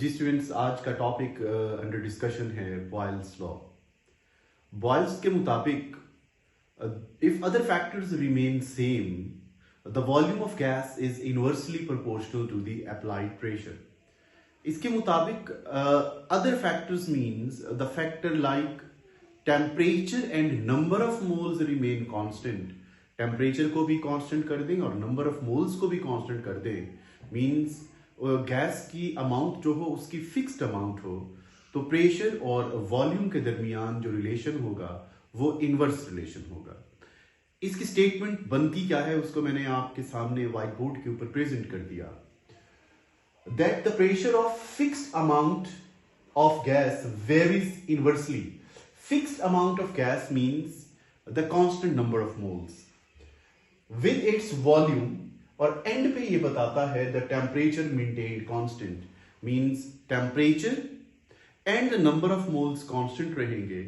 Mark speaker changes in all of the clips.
Speaker 1: जी students, आज का topic under discussion है बॉयल्स लॉ। बॉयल्स के मुताबिक if other factors remain same the volume of gas is inversely proportional to the applied pressure. इसके मुताबिक other factors means the factor like temperature and number of moles remain constant. Temperature को भी constant कर दें और number of moles को भी constant कर दें, मीन्स गैस की अमाउंट जो हो उसकी फिक्स्ड अमाउंट हो, तो प्रेशर और वॉल्यूम के दरमियान जो रिलेशन होगा वो इनवर्स रिलेशन होगा। इसकी स्टेटमेंट बनती क्या है उसको मैंने आपके सामने व्हाइट बोर्ड के ऊपर प्रेजेंट कर दिया। That the pressure of fixed amount of gas varies inversely. Fixed amount of gas means the constant number of moles with its volume, और एंड पे ये बताता है the temperature maintained constant, means temperature and the number of moles constant रहेंगे,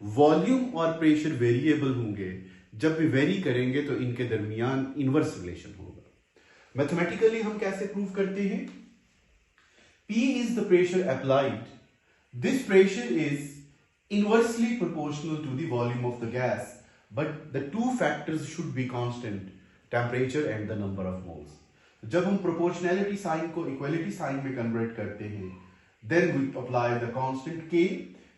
Speaker 1: volume और pressure variable होंगे। जब भी वेरी करेंगे तो इनके दरमियान इनवर्स रिलेशन होगा। मैथमेटिकली हम कैसे प्रूव करते हैं? P is the pressure applied. This pressure is inversely proportional to the volume of the gas, but the two factors should be constant, temperature and the number of moles. जब हम proportionality sign को equality sign में convert करते हैं, then we apply the constant K.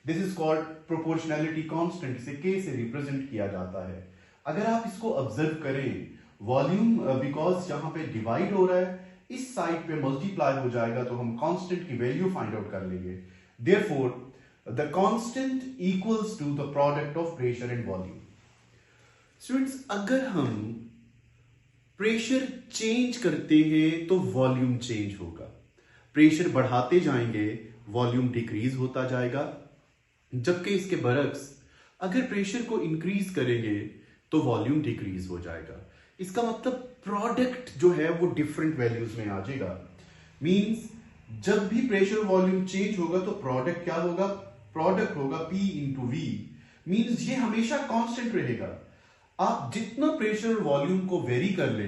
Speaker 1: This is called proportionality constant. इसे K से represent किया जाता है। अगर आप इसको observe करें, volume because यहाँ पे divide हो रहा है, इस साइड पे multiply हो जाएगा तो हम constant की value find out कर लेंगे। Therefore, the constant equals to the product of pressure and volume. Students, अगर हम प्रेशर चेंज करते हैं तो वॉल्यूम चेंज होगा। प्रेशर बढ़ाते जाएंगे वॉल्यूम डिक्रीज होता जाएगा, जबकि इसके बरक्स अगर प्रेशर को इंक्रीज करेंगे तो वॉल्यूम डिक्रीज हो जाएगा। इसका मतलब प्रोडक्ट जो है वो डिफरेंट वैल्यूज में आ जाएगा। मींस जब भी प्रेशर वॉल्यूम चेंज होगा तो प्रोडक्ट क्या होगा? प्रोडक्ट होगा P इंटू वी। मींस ये हमेशा कांस्टेंट रहेगा। आप जितना प्रेशर वॉल्यूम को वेरी कर ले,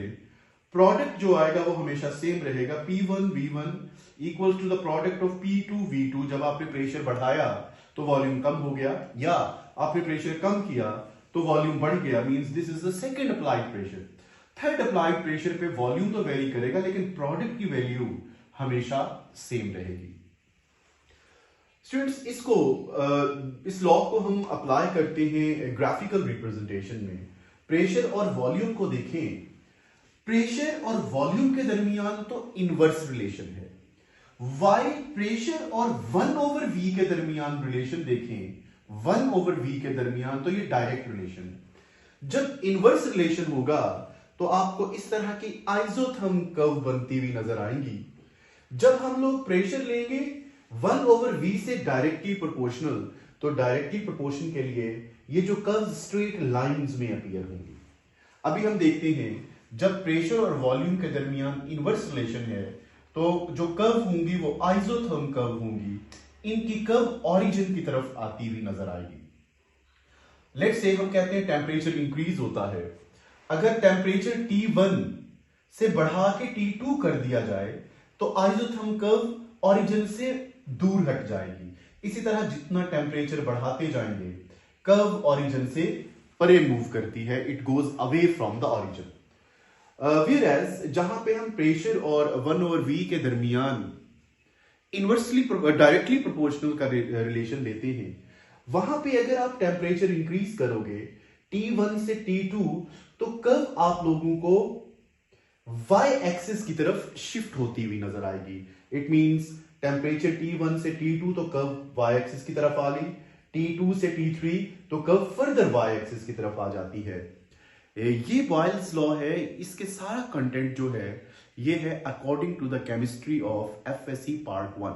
Speaker 1: प्रोडक्ट जो आएगा वो हमेशा सेम रहेगा। P1 V1 equal to the product of P2 V2। जब आपने प्रेशर बढ़ाया तो वॉल्यूम कम हो गया, या आपने प्रेशर कम किया तो वॉल्यूम बढ़ गया। Means this is the second applied pressure. Third applied pressure पे वॉल्यूम तो वेरी करेगा, लेकिन प्रोडक्ट की वैल्यू हमेशा सेम रहेगी। स्टूडेंट्स, इस लॉ को हम अप्लाई करते हैं ग्राफिकल रिप्रेजेंटेशन में। प्रेशर और वॉल्यूम को देखें, प्रेशर और वॉल्यूम के दरमियान तो इनवर्स रिलेशन है। वाई प्रेशर और 1/v के दरमियान रिलेशन देखें, 1/v के दरमियान तो ये डायरेक्ट रिलेशन है। जब इनवर्स रिलेशन होगा तो आपको इस तरह की आइसोथर्म कर्व बनती हुई नजर आएंगी। जब हम लोग प्रेशर लेंगे 1/v से डायरेक्टली प्रोपोर्शनल, तो डायरेक्टली प्रोपोर्शन के लिए ये जो कर्व स्ट्रेट लाइंस में अपीयर होंगी। अभी हम देखते हैं जब प्रेशर और वॉल्यूम के दरमियान इनवर्स रिलेशन है तो जो कर्व होंगी वो आइसोथर्म कर्व होंगी। इनकी कर्व ओरिजिन की तरफ आती हुई नजर आएगी। लेट्स से हम कहते हैं टेम्परेचर इंक्रीज होता है। अगर टेम्परेचर T1 से बढ़ा के T2 कर दिया जाए तो आइसोथर्म कर्व ओरिजिन से दूर हट जाएगी। इसी तरह जितना टेम्परेचर बढ़ाते जाएंगे कर्व ओरिजिन से परे मूव करती है, it goes away from the origin. Whereas जहां पे हम प्रेशर और 1/v के दरमियान इनवर्सली डायरेक्टली प्रोपोर्शनल का रिलेशन लेते हैं, वहां पे अगर आप टेम्परेचर इंक्रीज करोगे T1 से T2 तो कर्व आप लोगों को y एक्सिस की तरफ शिफ्ट होती हुई नजर आएगी। इट मींस टेम्परेचर T1 से T2 तो कर्व y एक्सिस की तरफ आ गई, T2 से T3 तो कर्व फर्दर y एक्सिस की तरफ आ जाती है। ये बॉयल्स लॉ है। इसके सारा कंटेंट जो है ये है according to the chemistry of FSC part 1।